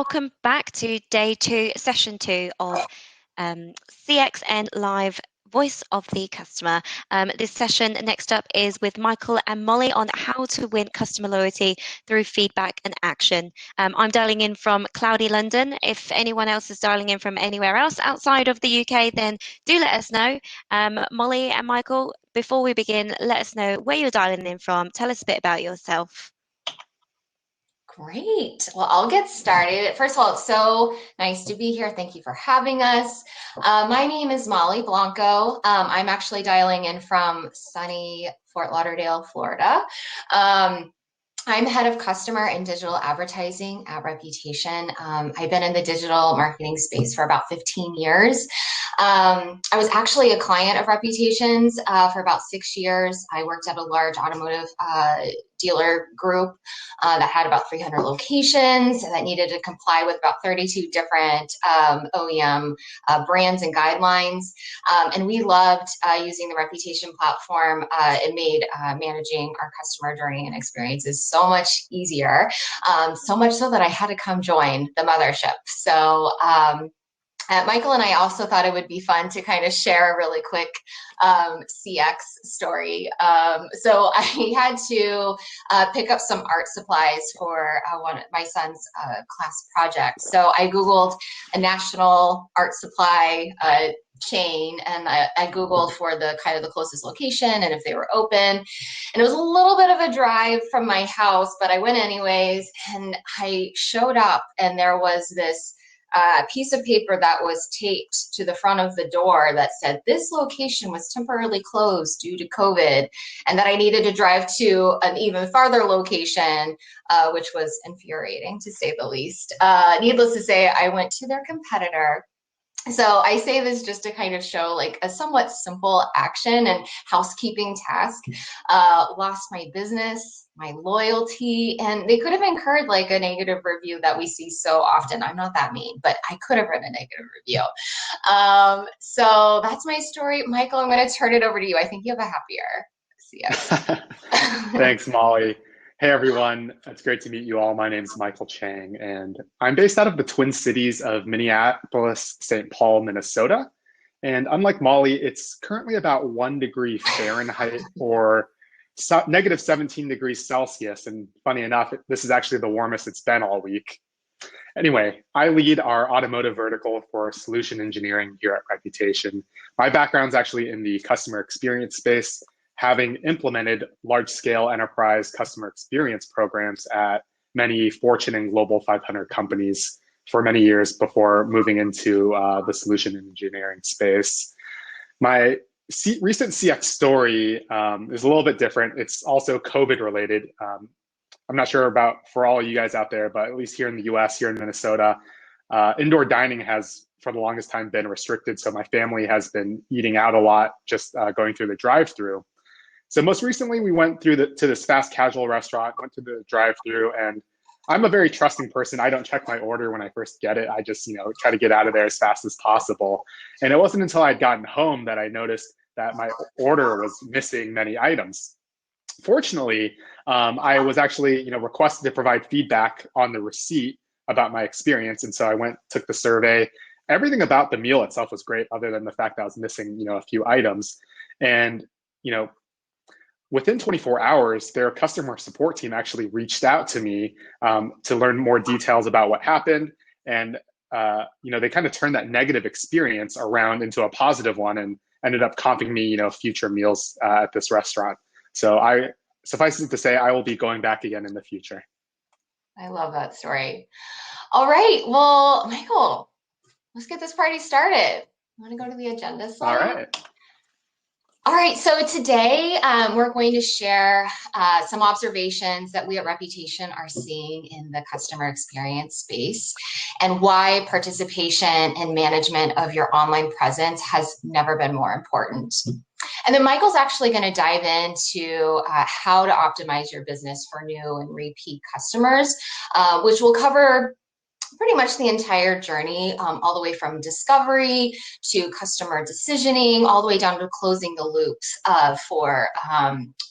Welcome back to day two, session two of CXN Live Voice of the Customer. This session next up is with Michael and Molly on how to win customer loyalty through feedback and action. I'm dialing in from cloudy London. If anyone else is dialing in from anywhere else outside of the UK, then do let us know. Molly and Michael, before we begin, let us know where you're dialing in from. Tell us a bit about yourself. Great. Well, I'll get started. First of all, it's so nice to be here. Thank you for having us. My name is Molly Blanco. I'm actually dialing in from sunny Fort Lauderdale, Florida. I'm head of customer and digital advertising at Reputation. I've been in the digital marketing space for about 15 years. I was actually a client of Reputation's for about 6 years. I worked at a large automotive dealer group that had about 300 locations and that needed to comply with about 32 different OEM brands and guidelines. And we loved using the Reputation platform. It made managing our customer journey and experiences so much easier, so much so that I had to come join the mothership. So Michael and I also thought it would be fun to kind of share a really quick CX story. So I had to pick up some art supplies for one of my son's class projects. So I Googled a national art supply chain, and I Googled for the kind of the closest location and if they were open. And it was a little bit of a drive from my house, but I went anyways, and I showed up and there was this piece of paper that was taped to the front of the door that said this location was temporarily closed due to COVID, and that I needed to drive to an even farther location, which was infuriating to say the least. Needless to say, I went to their competitor. So I say this just to kind of show like a somewhat simple action and housekeeping task. Lost my business, my loyalty, and they could have incurred like a negative review that we see so often. I'm not that mean, but I could have written a negative review. So that's my story. Michael, I'm going to turn it over to you. I think you have a happier CS. Thanks, Molly. Hey, everyone. It's great to meet you all. My name is Michael Chang, and I'm based out of the Twin Cities of Minneapolis, St. Paul, Minnesota. And unlike Molly, it's currently about 1 degree Fahrenheit or negative 17 degrees Celsius. And funny enough, this is actually the warmest it's been all week. Anyway, I lead our automotive vertical for solution engineering here at Reputation. My background's actually in the customer experience space, having implemented large-scale enterprise customer experience programs at many Fortune and Global 500 companies for many years before moving into the solution engineering space. My recent CX story is a little bit different. It's also COVID related. I'm not sure about for all you guys out there, but at least here in the US, here in Minnesota, indoor dining has for the longest time been restricted. So my family has been eating out a lot, just going through the drive-through. So most recently, we went to this fast casual restaurant, went to the drive-through, and I'm a very trusting person. I don't check my order when I first get it. I just, try to get out of there as fast as possible. And it wasn't until I'd gotten home that I noticed that my order was missing many items. Fortunately, I was actually, requested to provide feedback on the receipt about my experience, and so I took the survey. Everything about the meal itself was great, other than the fact that I was missing, a few items. And within 24 hours, their customer support team actually reached out to me to learn more details about what happened. And, they kind of turned that negative experience around into a positive one and ended up comping me, future meals at this restaurant. So suffice it to say, I will be going back again in the future. I love that story. All right. Well, Michael, let's get this party started. Want to go to the agenda slide? All right. All right, so today we're going to share some observations that we at Reputation are seeing in the customer experience space and why participation and management of your online presence has never been more important. And then Michael's actually going to dive into how to optimize your business for new and repeat customers, which will cover pretty much the entire journey, all the way from discovery to customer decisioning, all the way down to closing the loops for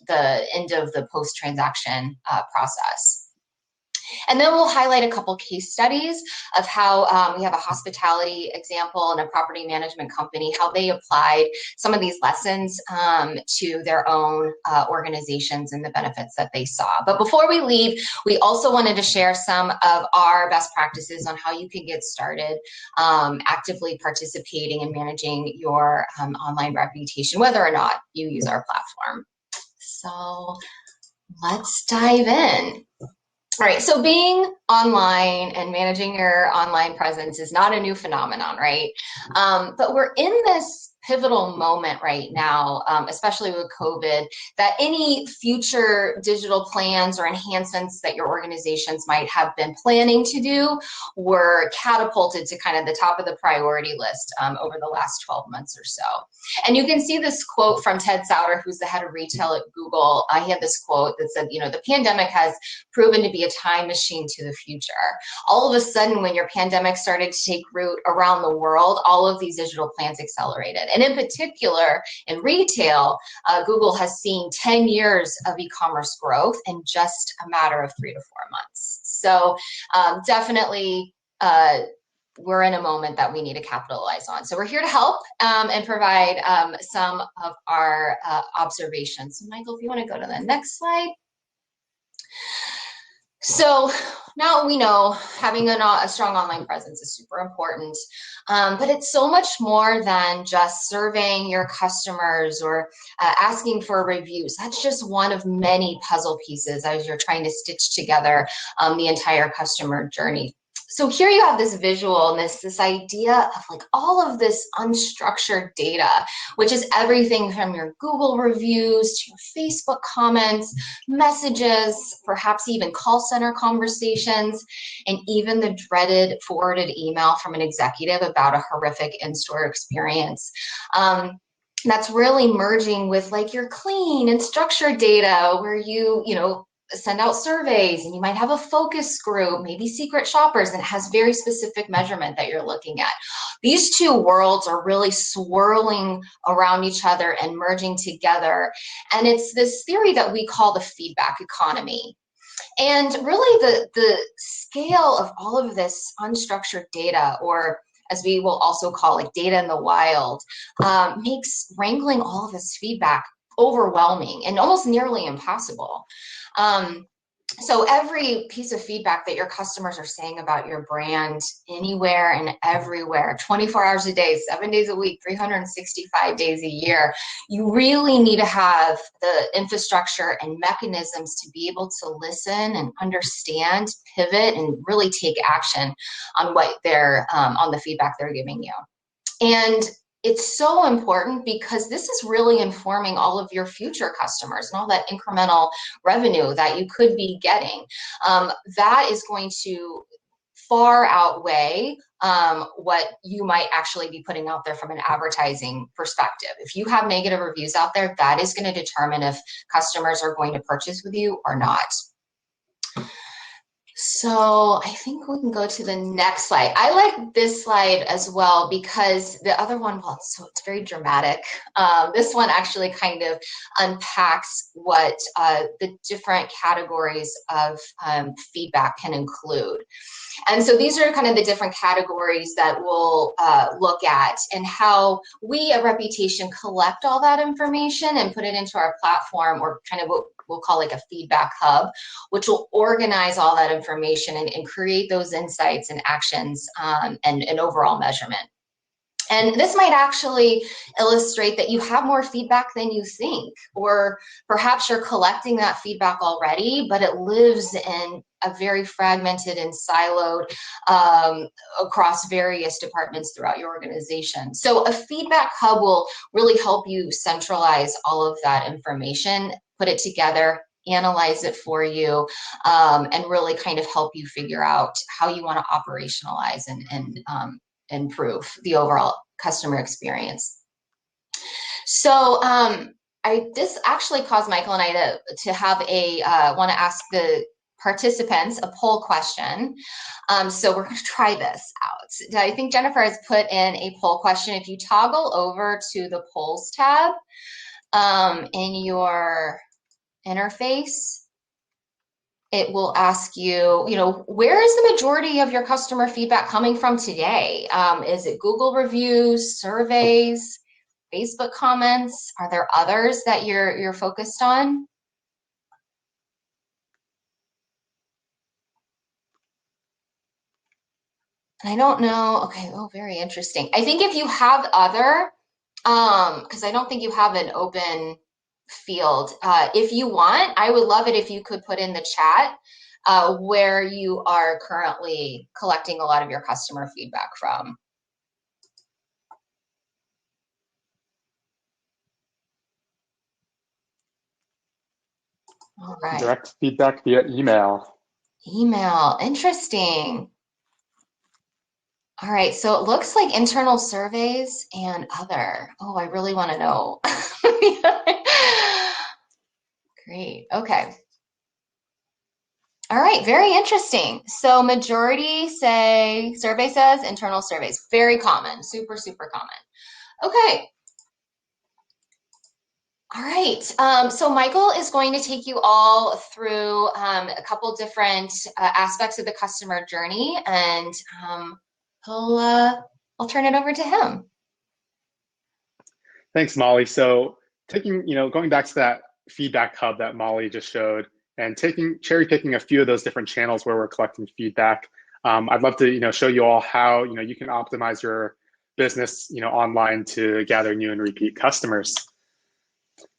the end of the post-transaction process. And then we'll highlight a couple case studies of how we have a hospitality example and a property management company, how they applied some of these lessons to their own organizations and the benefits that they saw. But before we leave, we also wanted to share some of our best practices on how you can get started actively participating and managing your online reputation, whether or not you use our platform. So let's dive in. All right, so being online and managing your online presence is not a new phenomenon, right? But we're in this pivotal moment right now, especially with COVID, that any future digital plans or enhancements that your organizations might have been planning to do were catapulted to kind of the top of the priority list over the last 12 months or so. And you can see this quote from Ted Sauter, who's the head of retail at Google. He had this quote that said, you know, the pandemic has proven to be a time machine to the future. All of a sudden, when your pandemic started to take root around the world, all of these digital plans accelerated. And in particular, in retail, Google has seen 10 years of e-commerce growth in just a matter of 3 to 4 months. So definitely, we're in a moment that we need to capitalize on. So we're here to help and provide some of our observations. So Michael, if you want to go to the next slide. So now we know having a strong online presence is super important, but it's so much more than just surveying your customers or asking for reviews. That's just one of many puzzle pieces as you're trying to stitch together the entire customer journey. So here you have this visual and this idea of like all of this unstructured data, which is everything from your Google reviews to your Facebook comments, messages, perhaps even call center conversations, and even the dreaded forwarded email from an executive about a horrific in-store experience. That's really merging with like your clean and structured data where you send out surveys and you might have a focus group, maybe secret shoppers, and it has very specific measurement that you're looking at. These two worlds are really swirling around each other and merging together. And it's this theory that we call the feedback economy. And really the scale of all of this unstructured data, or as we will also call it, data in the wild, makes wrangling all of this feedback overwhelming and almost nearly impossible. So every piece of feedback that your customers are saying about your brand anywhere and everywhere, 24 hours a day, 7 days a week, 365 days a year, you really need to have the infrastructure and mechanisms to be able to listen and understand, pivot, and really take action on what they're on the feedback they're giving you. And it's so important because this is really informing all of your future customers and all that incremental revenue that you could be getting. That is going to far outweigh what you might actually be putting out there from an advertising perspective. If you have negative reviews out there, that is going to determine if customers are going to purchase with you or not. So I think we can go to the next slide. I like this slide as well because the other one, well, so it's very dramatic. This one actually kind of unpacks what the different categories of feedback can include. And so these are kind of the different categories that we'll look at and how we at Reputation collect all that information and put it into our platform, or kind of what we'll call like a feedback hub, which will organize all that information and create those insights and actions and overall measurement. And this might actually illustrate that you have more feedback than you think, or perhaps you're collecting that feedback already, but it lives in a very fragmented and siloed across various departments throughout your organization. So a feedback hub will really help you centralize all of that information, put it together, analyze it for you, and really kind of help you figure out how you want to operationalize and improve the overall customer experience. So this actually caused Michael and I to have want to ask the participants a poll question. So we're going to try this out. I think Jennifer has put in a poll question. If you toggle over to the polls tab in your interface, it will ask you, where is the majority of your customer feedback coming from today? Is it Google reviews, surveys, Facebook comments? Are there others that you're focused on? I don't know. Okay, oh, very interesting. I think if you have other, because I don't think you have an open field. If you want, I would love it if you could put in the chat where you are currently collecting a lot of your customer feedback from. All right. Direct feedback via email. Email, interesting. All right, so it looks like internal surveys and other. Oh, I really want to know. Great, okay. All right, very interesting. So majority say, survey says internal surveys, very common, super, super common. Okay. All right, so Michael is going to take you all through a couple different aspects of the customer journey, and I'll turn it over to him. Thanks, Molly. So going back to that feedback hub that Molly just showed and cherry picking a few of those different channels where we're collecting feedback, I'd love to, show you all how, you can optimize your business, online to gather new and repeat customers.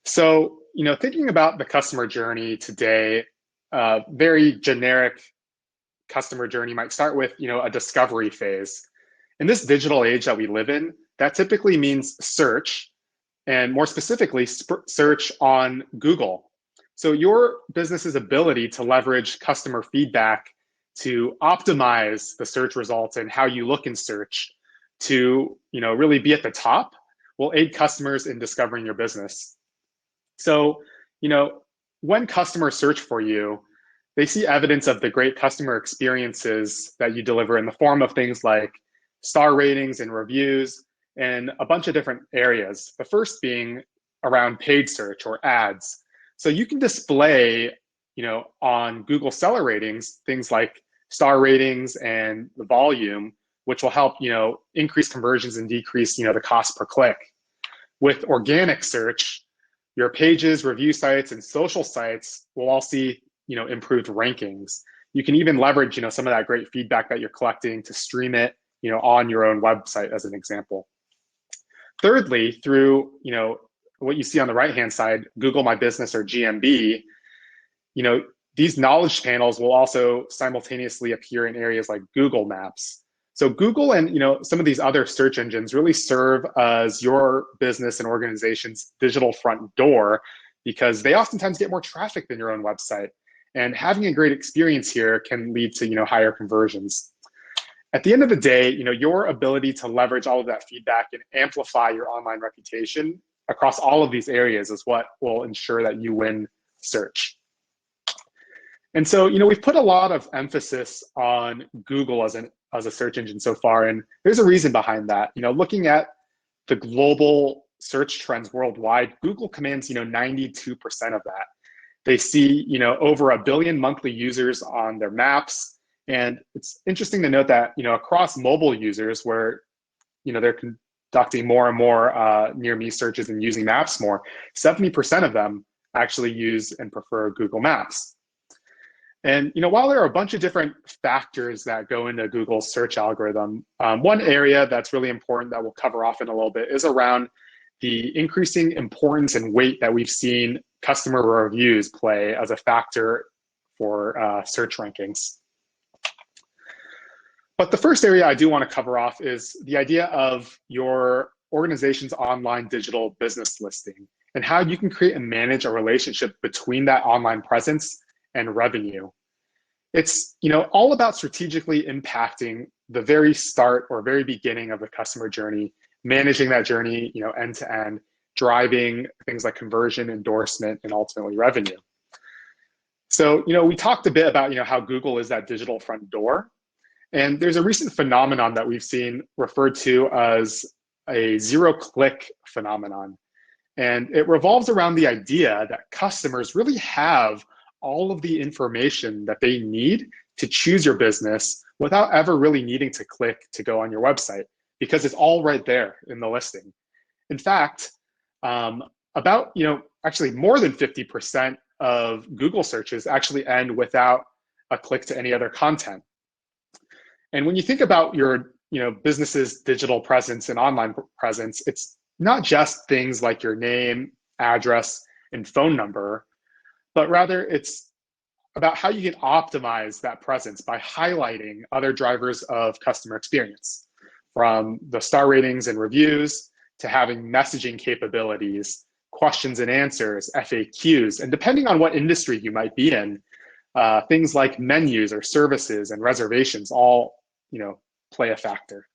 So, thinking about the customer journey today, very generic customer journey might start with, a discovery phase. In this digital age that we live in, that typically means search, and more specifically, search on Google. So your business's ability to leverage customer feedback to optimize the search results and how you look in search to, really be at the top will aid customers in discovering your business. So, when customers search for you, they see evidence of the great customer experiences that you deliver in the form of things like star ratings and reviews and a bunch of different areas. The first being around paid search or ads. So you can display, on Google seller ratings, things like star ratings and the volume, which will help, increase conversions and decrease, the cost per click. With organic search, your pages, review sites, and social sites will all see, improved rankings. You can even leverage, some of that great feedback that you're collecting to stream it, on your own website as an example. Thirdly, through, what you see on the right-hand side, Google My Business or GMB, these knowledge panels will also simultaneously appear in areas like Google Maps. So Google and some of these other search engines really serve as your business and organization's digital front door because they oftentimes get more traffic than your own website. And having a great experience here can lead to higher conversions. At the end of the day, your ability to leverage all of that feedback and amplify your online reputation across all of these areas is what will ensure that you win search. And so, we've put a lot of emphasis on Google as a search engine so far, and there's a reason behind that. Looking at the global search trends worldwide, Google commands 92% of that. They see over 1 billion monthly users on their maps, and it's interesting to note that across mobile users, where they're conducting more and more near me searches and using maps more, 70% of them actually use and prefer Google Maps. And while there are a bunch of different factors that go into Google's search algorithm, one area that's really important that we'll cover off in a little bit is around the increasing importance and weight that we've seen customer reviews play as a factor for search rankings. But the first area I do want to cover off is the idea of your organization's online digital business listing and how you can create and manage a relationship between that online presence and revenue. It's all about strategically impacting the very start or very beginning of the customer journey, managing that journey end to end, driving things like conversion, endorsement, and ultimately revenue. So we talked a bit about how Google is that digital front door, and there's a recent phenomenon that we've seen referred to as a zero-click phenomenon. And it revolves around the idea that customers really have all of the information that they need to choose your business without ever really needing to click to go on your website, because it's all right there in the listing. In fact, about, actually more than 50% of Google searches actually end without a click to any other content. And when you think about your, business's digital presence and online presence, it's not just things like your name, address, and phone number, but rather it's about how you can optimize that presence by highlighting other drivers of customer experience, from the star ratings and reviews to having messaging capabilities, questions and answers, FAQs, and depending on what industry you might be in, things like menus or services and reservations all, play a factor.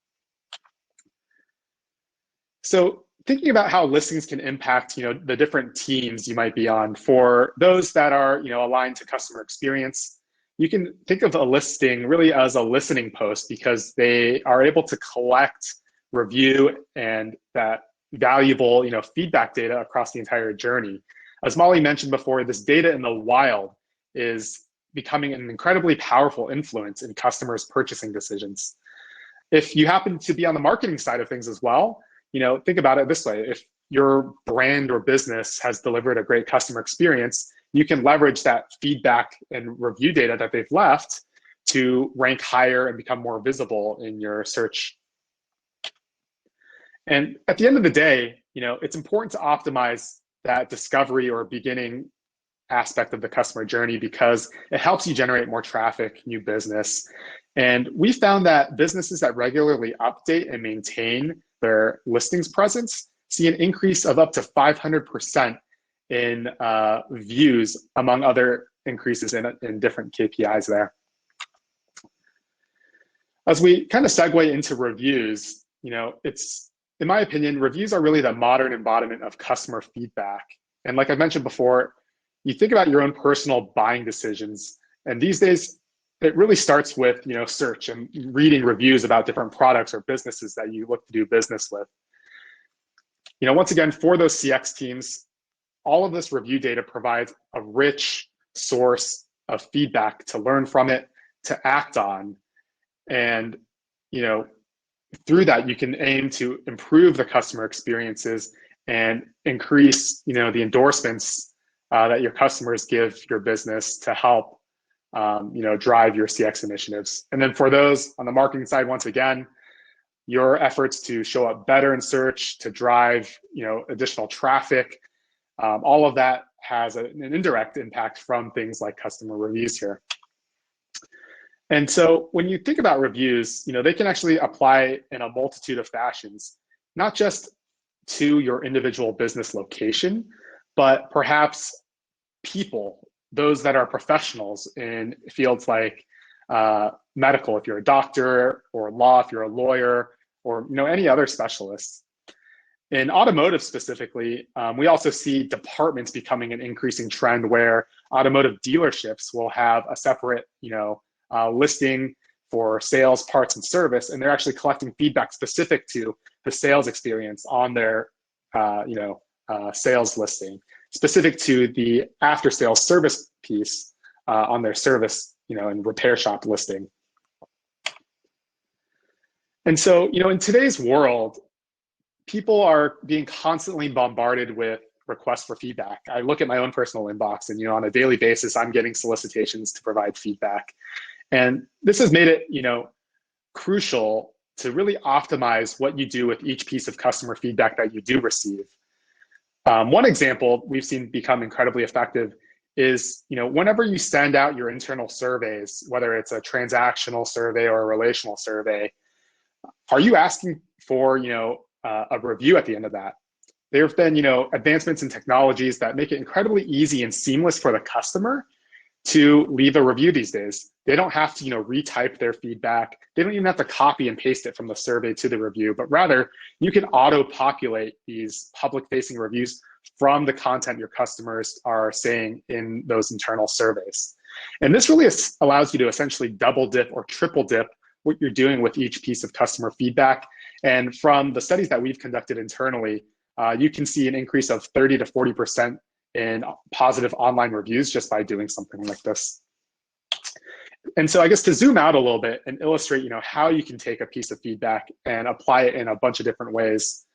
So thinking about how listings can impact, the different teams you might be on, for those that are, aligned to customer experience, you can think of a listing really as a listening post, because they are able to collect, review, and that valuable, feedback data across the entire journey. As Molly mentioned before, this data in the wild is becoming an incredibly powerful influence in customers' purchasing decisions. If you happen to be on the marketing side of things as well, think about it this way. If your brand or business has delivered a great customer experience, you can leverage that feedback and review data that they've left to rank higher and become more visible in your search. And at the end of the day, it's important to optimize that discovery or beginning aspect of the customer journey, because it helps you generate more traffic, new business. And we found that businesses that regularly update and maintain their listings presence see an increase of up to 500% in views, among other increases in different KPIs there. As we kind of segue into reviews, it's, in my opinion, reviews are really the modern embodiment of customer feedback. And like I mentioned before, you think about your own personal buying decisions, and these days, it really starts with, search and reading reviews about different products or businesses that you look to do business with. Once again, for those CX teams, all of this review data provides a rich source of feedback to learn from it, to act on. And, through that, you can aim to improve the customer experiences and increase, the endorsements that your customers give your business to help drive your CX initiatives. And then for those on the marketing side, once again, your efforts to show up better in search, to drive, additional traffic, all of that has an indirect impact from things like customer reviews here. And so when you think about reviews, they can actually apply in a multitude of fashions, not just to your individual business location, but perhaps people, those that are professionals in fields like medical, if you're a doctor, or law, if you're a lawyer, or any other specialists. In automotive specifically, we also see departments becoming an increasing trend, where automotive dealerships will have a separate, listing for sales, parts, and service, and they're actually collecting feedback specific to the sales experience on their, sales listing, specific to the after-sales service piece on their service, and repair shop listing. And so, in today's world, people are being constantly bombarded with requests for feedback. I look at my own personal inbox, and on a daily basis, I'm getting solicitations to provide feedback. And this has made it, crucial to really optimize what you do with each piece of customer feedback that you do receive. One example we've seen become incredibly effective is, whenever you send out your internal surveys, whether it's a transactional survey or a relational survey, are you asking for, a review at the end of that? There have been, advancements in technologies that make it incredibly easy and seamless for the customer to leave a review these days. They don't have to, retype their feedback. They don't even have to copy and paste it from the survey to the review, but rather you can auto-populate these public-facing reviews from the content your customers are saying in those internal surveys. And this really allows you to essentially double dip or triple dip what you're doing with each piece of customer feedback. And from the studies that we've conducted internally, you can see an increase of 30 to 40% in positive online reviews just by doing something like this. And so I guess to zoom out a little bit and illustrate, how you can take a piece of feedback and apply it in a bunch of different ways.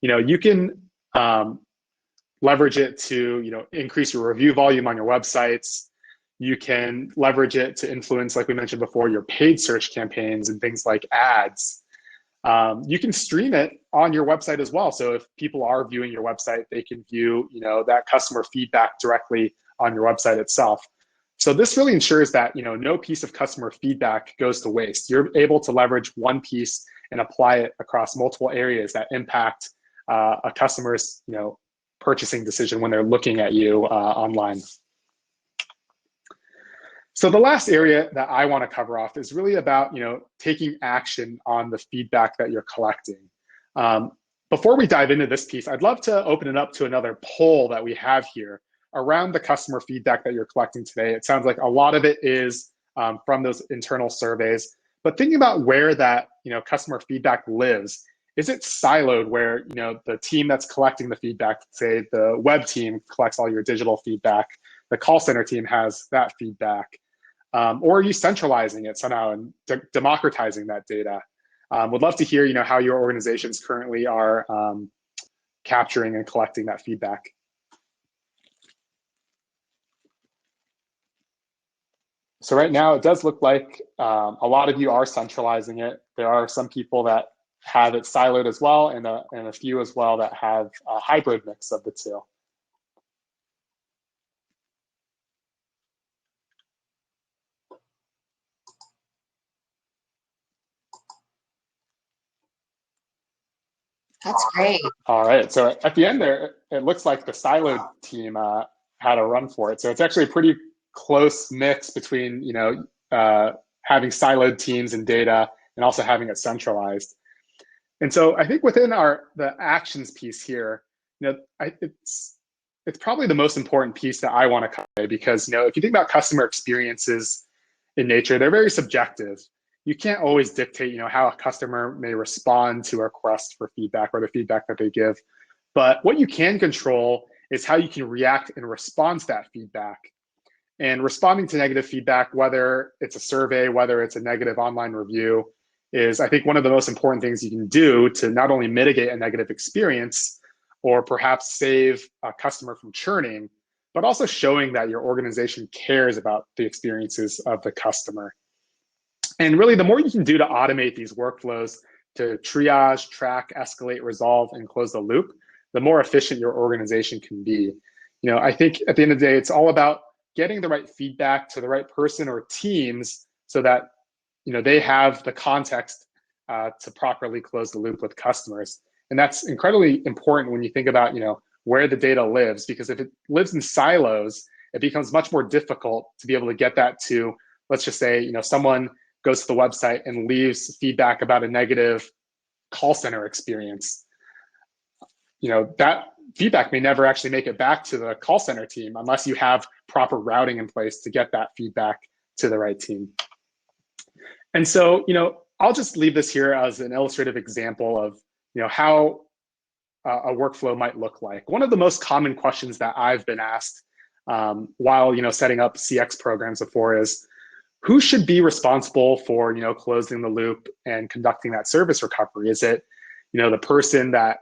You can leverage it to, increase your review volume on your websites. You can leverage it to influence, like we mentioned before, your paid search campaigns and things like ads. You can stream it on your website as well. So if people are viewing your website, they can view, that customer feedback directly on your website itself. So this really ensures that, no piece of customer feedback goes to waste. You're able to leverage one piece and apply it across multiple areas that impact a customer's, purchasing decision when they're looking at you online. So the last area that I want to cover off is really about, taking action on the feedback that you're collecting. Before we dive into this piece, I'd love to open it up to another poll that we have here around the customer feedback that you're collecting today. It sounds like a lot of it is from those internal surveys, but thinking about where that customer feedback lives, is it siloed where the team that's collecting the feedback, say the web team collects all your digital feedback, the call center team has that feedback, or are you centralizing it somehow and democratizing that data? Would love to hear how your organizations currently are capturing and collecting that feedback. So right now, it does look like a lot of you are centralizing it. There are some people that have it siloed as well, and a few as well that have a hybrid mix of the two. That's great. All right, so at the end there, it looks like the siloed team had a run for it. So it's actually a pretty close mix between having siloed teams and data and also having it centralized. And so I think within the actions piece here, it's probably the most important piece that I want to cover, because if you think about customer experiences in nature, they're very subjective. You can't always dictate how a customer may respond to a request for feedback or the feedback that they give. But what you can control is how you can react in response to that feedback. And responding to negative feedback, whether it's a survey, whether it's a negative online review, is I think one of the most important things you can do to not only mitigate a negative experience or perhaps save a customer from churning, but also showing that your organization cares about the experiences of the customer. And really, the more you can do to automate these workflows to triage, track, escalate, resolve, and close the loop, the more efficient your organization can be. I think at the end of the day, it's all about getting the right feedback to the right person or teams so that they have the context to properly close the loop with customers. And that's incredibly important when you think about where the data lives, because if it lives in silos, it becomes much more difficult to be able to get that to, let's just say, someone goes to the website and leaves feedback about a negative call center experience. That feedback may never actually make it back to the call center team unless you have proper routing in place to get that feedback to the right team. And so, I'll just leave this here as an illustrative example of, how a workflow might look like. One of the most common questions that I've been asked while, setting up CX programs before is, who should be responsible for, closing the loop and conducting that service recovery? Is it, the person that,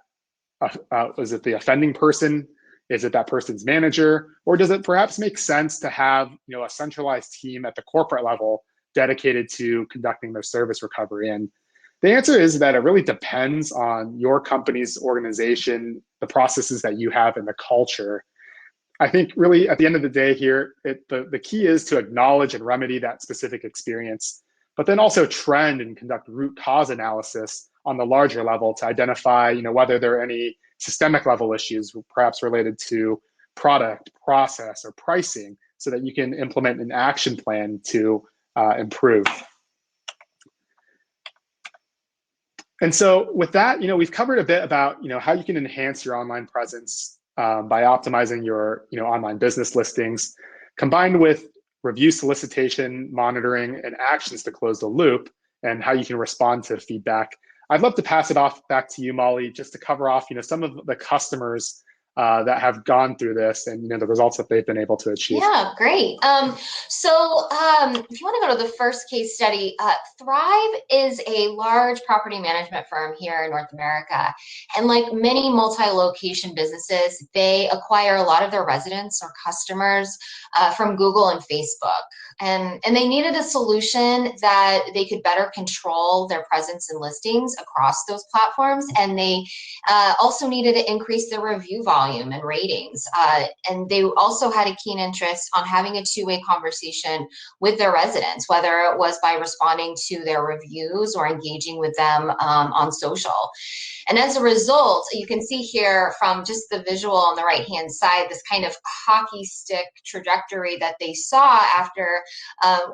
is it the offending person? Is it that person's manager? Or does it perhaps make sense to have, a centralized team at the corporate level dedicated to conducting their service recovery? And the answer is that it really depends on your company's organization, the processes that you have, and the culture. I think really at the end of the day here, the key is to acknowledge and remedy that specific experience, but then also trend and conduct root cause analysis on the larger level to identify whether there are any systemic level issues, perhaps related to product, process, or pricing, so that you can implement an action plan to improve. And so with that, we've covered a bit about how you can enhance your online presence by optimizing your online business listings, combined with review solicitation, monitoring, and actions to close the loop, and how you can respond to feedback. I'd love to pass it off back to you, Molly, just to cover off some of the customers that have gone through this and the results that they've been able to achieve. Yeah, great. If you want to go to the first case study, Thrive is a large property management firm here in North America. And like many multi-location businesses, they acquire a lot of their residents or customers from Google and Facebook. And they needed a solution that they could better control their presence and listings across those platforms. And they also needed to increase their review volume and ratings. And they also had a keen interest on having a two-way conversation with their residents, whether it was by responding to their reviews or engaging with them on social. And as a result, you can see here from just the visual on the right-hand side, this kind of hockey stick trajectory that they saw after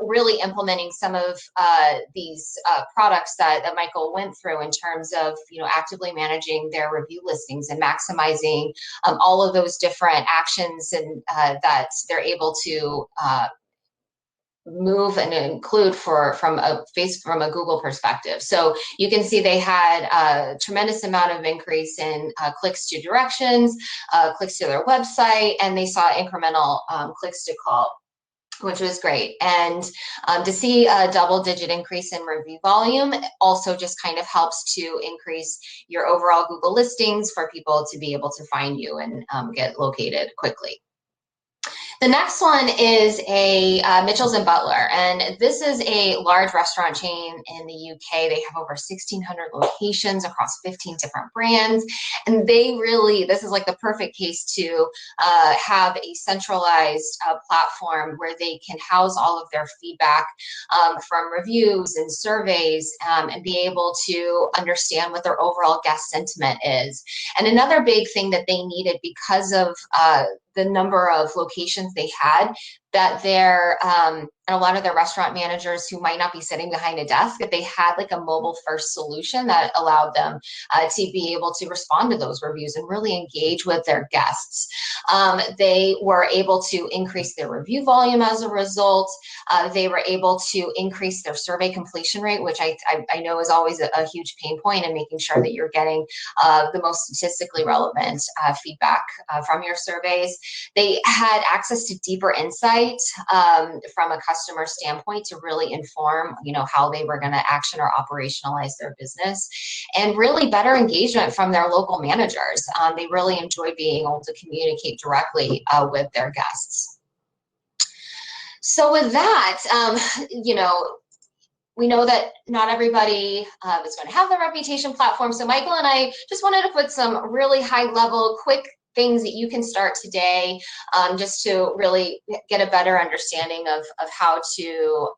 really implementing some of these products that Michael went through in terms of, actively managing their review listings and maximizing all of those different actions and that they're able to move and include from a Google perspective. So you can see they had a tremendous amount of increase in clicks to directions, clicks to their website, and they saw incremental clicks to call, which was great. And to see a double-digit increase in review volume also just kind of helps to increase your overall Google listings for people to be able to find you and get located quickly. The next one is a Mitchell's and Butler, and this is a large restaurant chain in the UK. They have over 1,600 locations across 15 different brands, and this is like the perfect case to have a centralized platform where they can house all of their feedback from reviews and surveys and be able to understand what their overall guest sentiment is. And another big thing that they needed because of the number of locations they had, that and a lot of their restaurant managers who might not be sitting behind a desk, that they had like a mobile first solution that allowed them to be able to respond to those reviews and really engage with their guests. They were able to increase their review volume as a result. They were able to increase their survey completion rate, which I know is always a huge pain point in making sure that you're getting the most statistically relevant feedback from your surveys. They had access to deeper insight from a customer standpoint to really inform, how they were going to action or operationalize their business, and really better engagement from their local managers. They really enjoy being able to communicate directly with their guests. So with that, we know that not everybody is going to have the reputation platform. So Michael and I just wanted to put some really high level, quick things that you can start today just to really get a better understanding of how to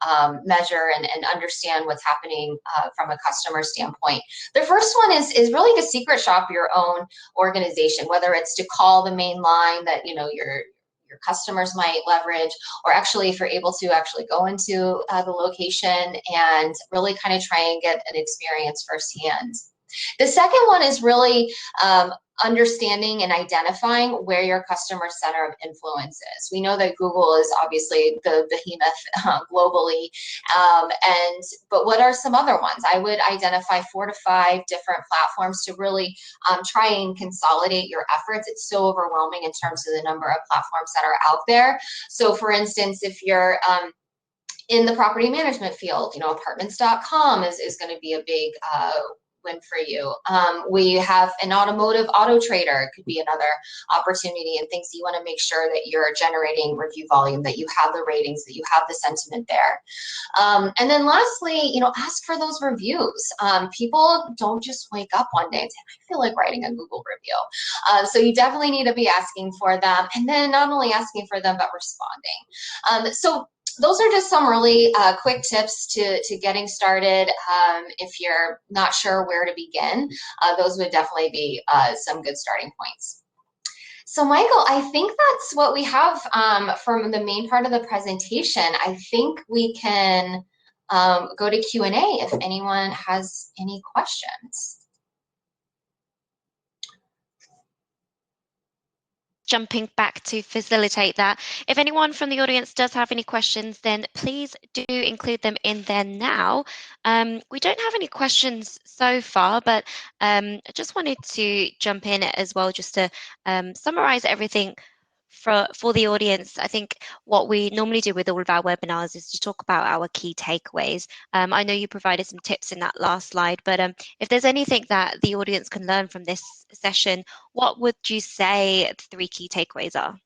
measure and understand what's happening from a customer standpoint. The first one is really to secret shop your own organization, whether it's to call the main line that your customers might leverage, or actually if you're able to actually go into the location and really kind of try and get an experience firsthand. The second one is really understanding and identifying where your customer center of influence is. We know that Google is obviously the behemoth globally, but what are some other ones? I would identify 4 to 5 different platforms to really try and consolidate your efforts. It's so overwhelming in terms of the number of platforms that are out there. So for instance, if you're in the property management field, apartments.com is going to be a big win for you. We have an automotive auto trader, could be another opportunity, and things that you want to make sure that you're generating review volume, that you have the ratings, that you have the sentiment there. And then lastly, ask for those reviews. People don't just wake up one day and say, I feel like writing a Google review. So you definitely need to be asking for them, and then not only asking for them, but responding. So those are just some really quick tips to getting started. If you're not sure where to begin, those would definitely be some good starting points. So Michael, I think that's what we have from the main part of the presentation. I think we can go to Q&A if anyone has any questions. jumping back to facilitate that. If anyone from the audience does have any questions, then please do include them in there now. We don't have any questions so far, but I just wanted to jump in as well just to summarize everything for the audience. I think what we normally do with all of our webinars is to talk about our key takeaways. I know you provided some tips in that last slide, but if there's anything that the audience can learn from this session, what would you say the 3 key takeaways are?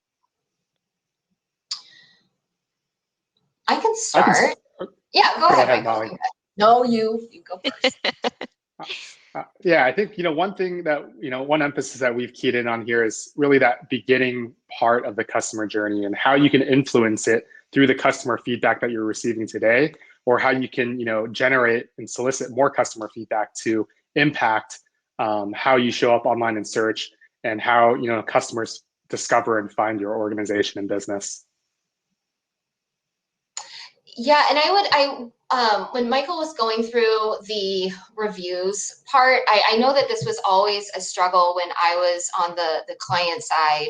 I can start. Yeah, go ahead, Michael. Molly. No, you go first. Yeah, I think, one thing that, one emphasis that we've keyed in on here is really that beginning part of the customer journey and how you can influence it through the customer feedback that you're receiving today, or how you can, generate and solicit more customer feedback to impact how you show up online in search and how, customers discover and find your organization and business. Yeah, and when Michael was going through the reviews part, I know that this was always a struggle when I was on the client side,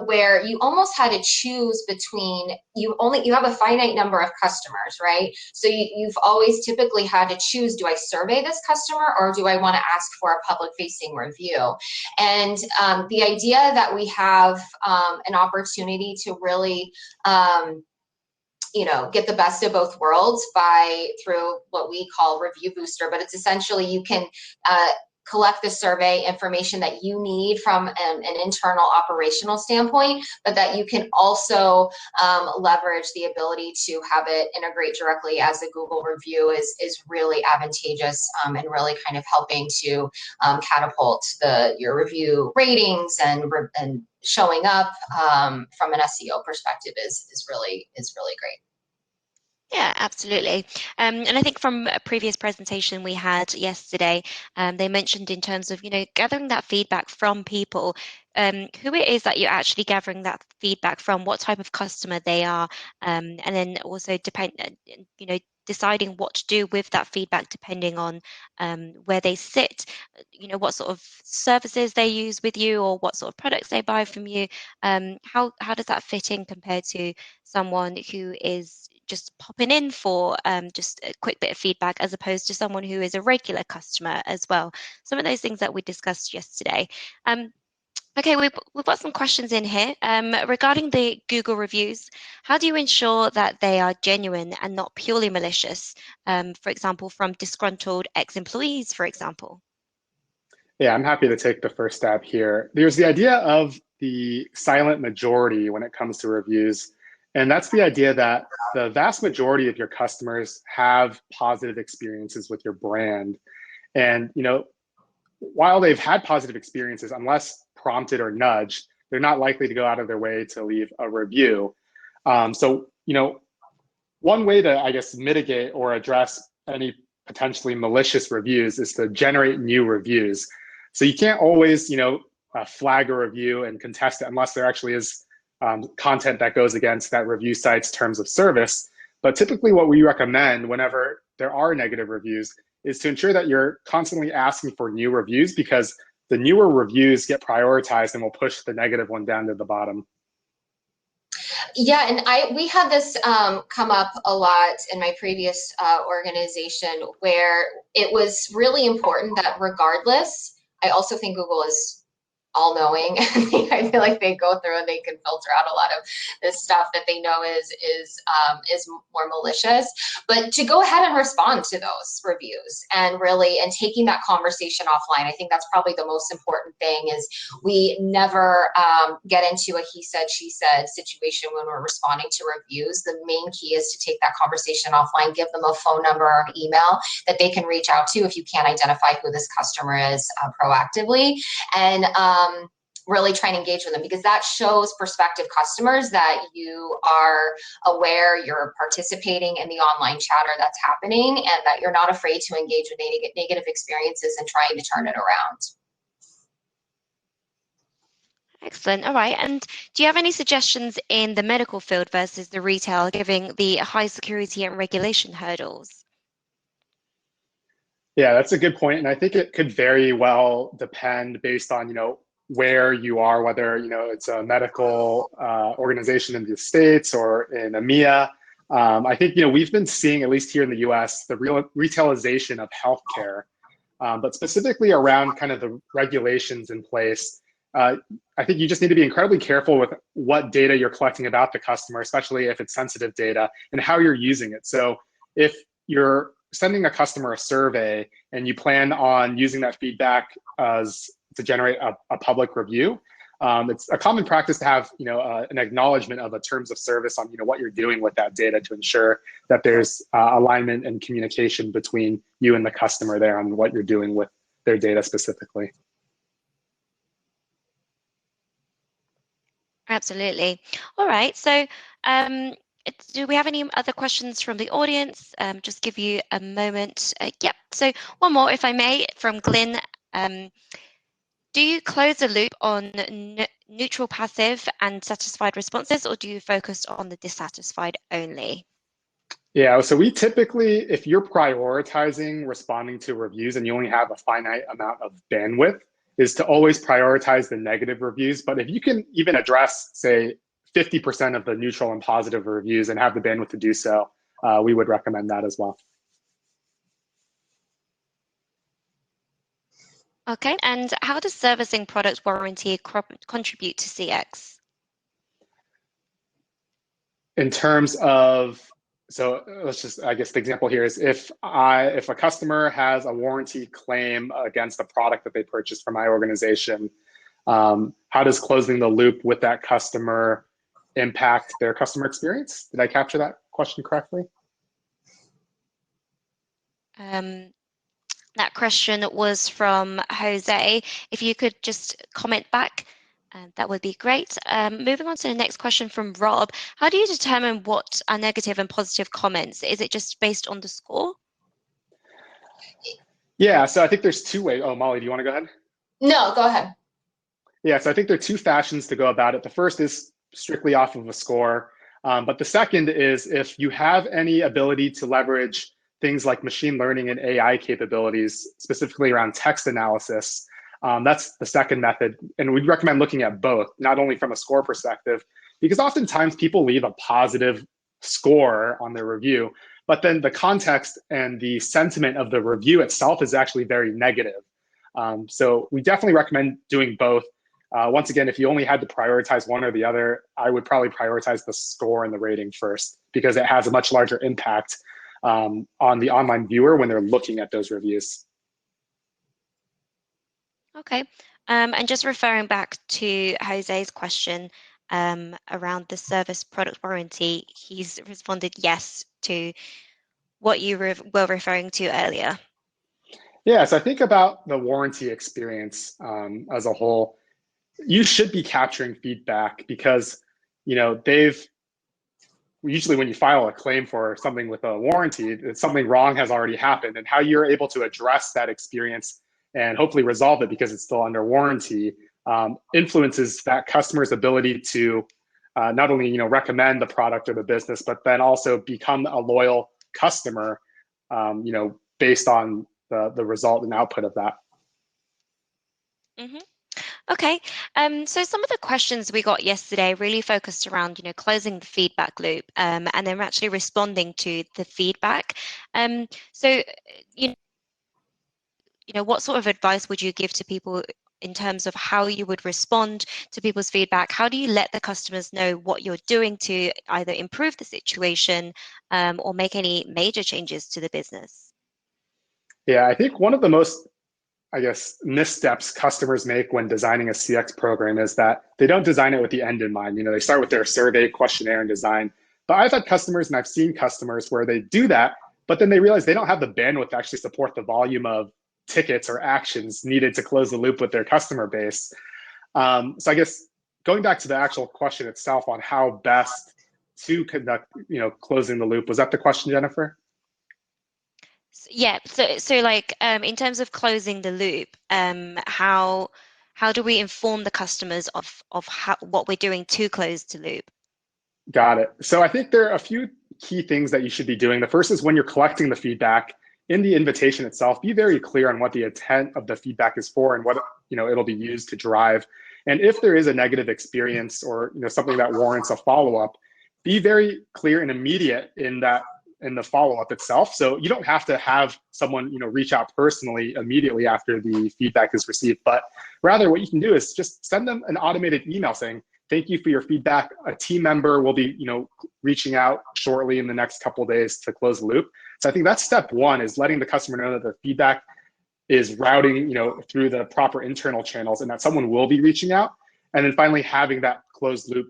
where you almost had to choose between, you have a finite number of customers, right? So you've always typically had to choose, do I survey this customer or do I want to ask for a public facing review? And the idea that we have an opportunity to really get the best of both worlds through what we call Review Booster, but it's essentially you can collect the survey information that you need from an internal operational standpoint, but that you can also leverage the ability to have it integrate directly as a Google review is really advantageous and really kind of helping to catapult your review ratings and showing up from an SEO perspective is really great. Yeah, absolutely. And I think from a previous presentation we had yesterday, they mentioned in terms of, gathering that feedback from people, who it is that you're actually gathering that feedback from, what type of customer they are, and then also deciding what to do with that feedback depending on where they sit, what sort of services they use with you or what sort of products they buy from you. How does that fit in compared to someone who is just popping in for just a quick bit of feedback, as opposed to someone who is a regular customer as well? Some of those things that we discussed yesterday. Okay, we've got some questions in here regarding the Google reviews. How do you ensure that they are genuine and not purely malicious? For example, from disgruntled ex-employees, for example. Yeah, I'm happy to take the first stab here. There's the idea of the silent majority when it comes to reviews. And that's the idea that the vast majority of your customers have positive experiences with your brand. And, while they've had positive experiences, unless prompted or nudged, they're not likely to go out of their way to leave a review. So, one way to, I guess, mitigate or address any potentially malicious reviews is to generate new reviews. So you can't always, flag a review and contest it unless there actually is content that goes against that review site's terms of service. But typically what we recommend whenever there are negative reviews is to ensure that you're constantly asking for new reviews, because the newer reviews get prioritized and will push the negative one down to the bottom. Yeah, and we had this come up a lot in my previous organization, where it was really important that regardless, I also think Google is all-knowing. I feel like they go through and they can filter out a lot of this stuff that they know is more malicious. But to go ahead and respond to those reviews and taking that conversation offline, I think that's probably the most important thing. Is we never get into a he said, she said situation when we're responding to reviews. The main key is to take that conversation offline, give them a phone number or an email that they can reach out to if you can't identify who this customer is proactively, and really try and engage with them, because that shows prospective customers that you are aware, you're participating in the online chatter that's happening, and that you're not afraid to engage with negative experiences and trying to turn it around. Excellent. All right. And do you have any suggestions in the medical field versus the retail, given the high security and regulation hurdles? Yeah, that's a good point. And I think it could very well depend based on, where you are, whether it's a medical organization in the States or in EMEA. I think we've been seeing, at least here in the US, the real retailization of healthcare, but specifically around kind of the regulations in place. I think you just need to be incredibly careful with what data you're collecting about the customer, especially if it's sensitive data, and how you're using it. So if you're sending a customer a survey and you plan on using that feedback to generate a public review, it's a common practice to have an acknowledgement of a terms of service on what you're doing with that data to ensure that there's alignment and communication between you and the customer there on what you're doing with their data specifically. Absolutely. All right. So do we have any other questions from the audience? Just give you a moment. Yep. So one more, if I may, from Glyn. Do you close the loop on neutral, passive, and satisfied responses, or do you focus on the dissatisfied only? Yeah, so we typically, if you're prioritizing responding to reviews and you only have a finite amount of bandwidth, is to always prioritize the negative reviews. But if you can even address, say, 50% of the neutral and positive reviews and have the bandwidth to do so, we would recommend that as well. Okay, and how does servicing product warranty contribute to CX? In terms of, so let's just, I guess the example here is if a customer has a warranty claim against a product that they purchased from my organization, how does closing the loop with that customer impact their customer experience? Did I capture that question correctly? That question was from Jose. If you could just comment back, that would be great. Moving on to the next question from Rob. How do you determine what are negative and positive comments? Is it just based on the score? Yeah, so I think there's two ways. Oh, Molly, do you want to go ahead? No, go ahead. Yeah, so I think there are two fashions to go about it. The first is strictly off of a score. But the second is if you have any ability to leverage things like machine learning and AI capabilities, specifically around text analysis, that's the second method. And we'd recommend looking at both, not only from a score perspective, because oftentimes people leave a positive score on their review, but then the context and the sentiment of the review itself is actually very negative. So we definitely recommend doing both. Once again, if you only had to prioritize one or the other, I would probably prioritize the score and the rating first, because it has a much larger impact on the online viewer when they're looking at those reviews. Okay, and just referring back to Jose's question around the service product warranty, he's responded yes to what you were referring to earlier. Yeah, so I think about the warranty experience as a whole. You should be capturing feedback because usually when you file a claim for something with a warranty, something wrong has already happened, and how you're able to address that experience and hopefully resolve it because it's still under warranty influences that customer's ability to not only recommend the product or the business, but then also become a loyal customer based on the result and output of that. Mm-hmm. Okay, so some of the questions we got yesterday really focused around, closing the feedback loop, and then actually responding to the feedback. So, what sort of advice would you give to people in terms of how you would respond to people's feedback? How do you let the customers know what you're doing to either improve the situation or make any major changes to the business? Yeah, I think one of the most missteps customers make when designing a CX program is that they don't design it with the end in mind. They start with their survey, questionnaire, and design. But I've had customers and I've seen customers where they do that, but then they realize they don't have the bandwidth to actually support the volume of tickets or actions needed to close the loop with their customer base. So I guess going back to the actual question itself on how best to conduct, closing the loop, was that the question, Jennifer? Yeah, so like in terms of closing the loop, how do we inform the customers of what we're doing to close the loop? Got it. So I think there are a few key things that you should be doing. The first is when you're collecting the feedback in the invitation itself, be very clear on what the intent of the feedback is for and what it'll be used to drive. And if there is a negative experience or something that warrants a follow-up, be very clear and immediate in the follow-up itself. So you don't have to have someone reach out personally immediately after the feedback is received, but rather what you can do is just send them an automated email saying, thank you for your feedback. A team member will be reaching out shortly in the next couple of days to close the loop. So I think that's step one, is letting the customer know that the feedback is routing through the proper internal channels and that someone will be reaching out. And then finally having that closed loop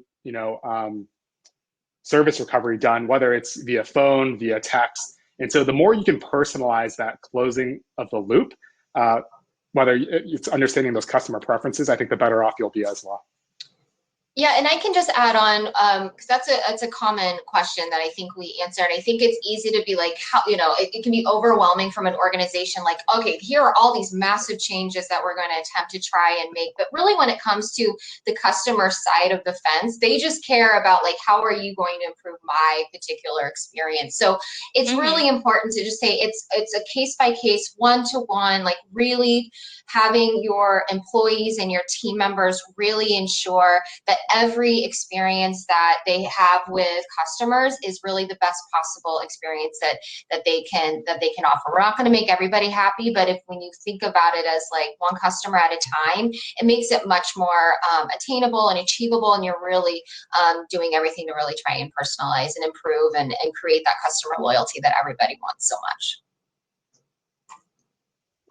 service recovery done, whether it's via phone, via text. And so the more you can personalize that closing of the loop, whether it's understanding those customer preferences, I think the better off you'll be as well. Yeah, and I can just add on, because that's a common question that I think we answered. I think it's easy to be like, how, it can be overwhelming from an organization, like, okay, here are all these massive changes that we're going to attempt to try and make. But really, when it comes to the customer side of the fence, they just care about, like, how are you going to improve my particular experience? So it's really important to just say it's a case by case, one-to-one, like really having your employees and your team members really ensure that every experience that they have with customers is really the best possible experience that they can offer. We're not going to make everybody happy, but when you think about it as like one customer at a time, it makes it much more attainable and achievable, and you're really doing everything to really try and personalize and improve and create that customer loyalty that everybody wants so much.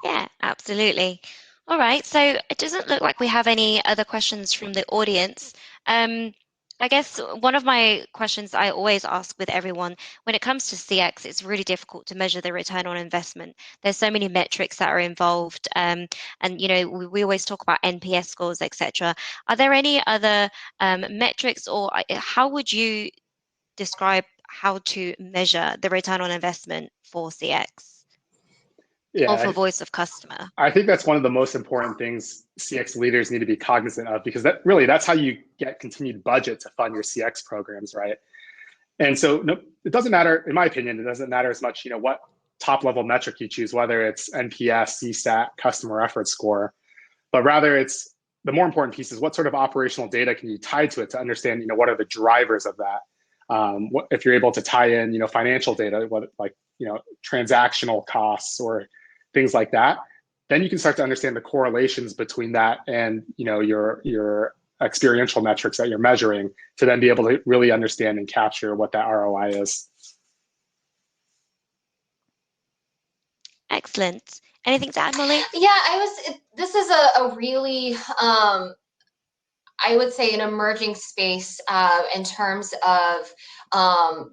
Yeah, absolutely. All right, so it doesn't look like we have any other questions from the audience. I guess one of my questions I always ask with everyone, when it comes to CX, it's really difficult to measure the return on investment. There's so many metrics that are involved, and we always talk about NPS scores, etc. Are there any other metrics, or how would you describe how to measure the return on investment for CX? Or for Yeah, voice of customer? I think that's one of the most important things CX leaders need to be cognizant of, because that's how you get continued budget to fund your CX programs, right? And so it doesn't matter, in my opinion, it doesn't matter as much, what top level metric you choose, whether it's NPS, CSAT, customer effort score, but rather it's the more important piece is what sort of operational data can you tie to it to understand, what are the drivers of that? If you're able to tie in, financial data, transactional costs or things like that, then you can start to understand the correlations between that and your experiential metrics that you're measuring, to then be able to really understand and capture what that ROI is. Excellent. Anything to add, Molly? Yeah, this is a really I would say an emerging space in terms of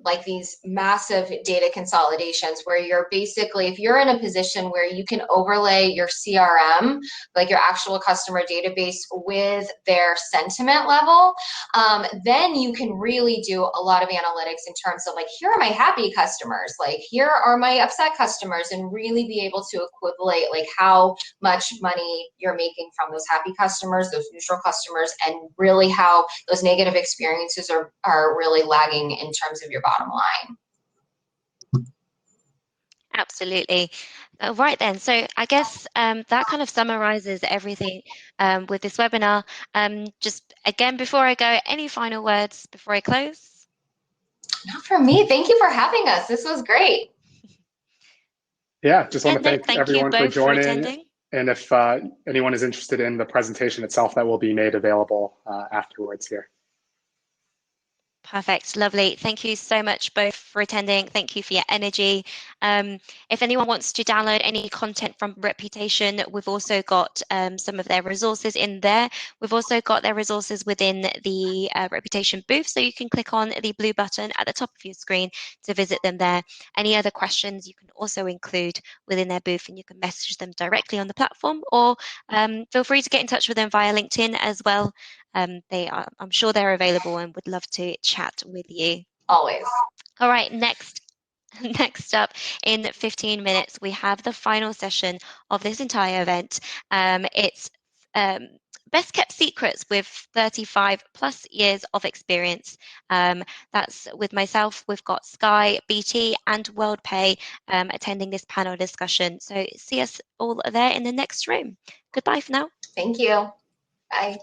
like these massive data consolidations, where you're basically, if you're in a position where you can overlay your CRM, like your actual customer database, with their sentiment level, then you can really do a lot of analytics in terms of like, here are my happy customers, like here are my upset customers, and really be able to equivalate like how much money you're making from those happy customers, those neutral customers, and really how those negative experiences are really lagging in terms of your bottom line. Absolutely. Right then. So I guess that kind of summarizes everything with this webinar. Just again, before I go, any final words before I close? Not from me. Thank you for having us. This was great. Yeah, just want to thank you everyone for both for joining. attending. And if anyone is interested in the presentation itself, that will be made available afterwards here. Perfect. Lovely. Thank you so much both for attending. Thank you for your energy. If anyone wants to download any content from Reputation, we've also got some of their resources in there. We've also got their resources within the Reputation booth, so you can click on the blue button at the top of your screen to visit them there. Any other questions you can also include within their booth, and you can message them directly on the platform, or feel free to get in touch with them via LinkedIn as well. I'm sure they're available and would love to chat with you. Always. All right, next up in 15 minutes, we have the final session of this entire event. It's Best Kept Secrets with 35 plus years of experience. That's with myself. We've got Sky, BT and WorldPay attending this panel discussion. So see us all there in the next room. Goodbye for now. Thank you. Bye.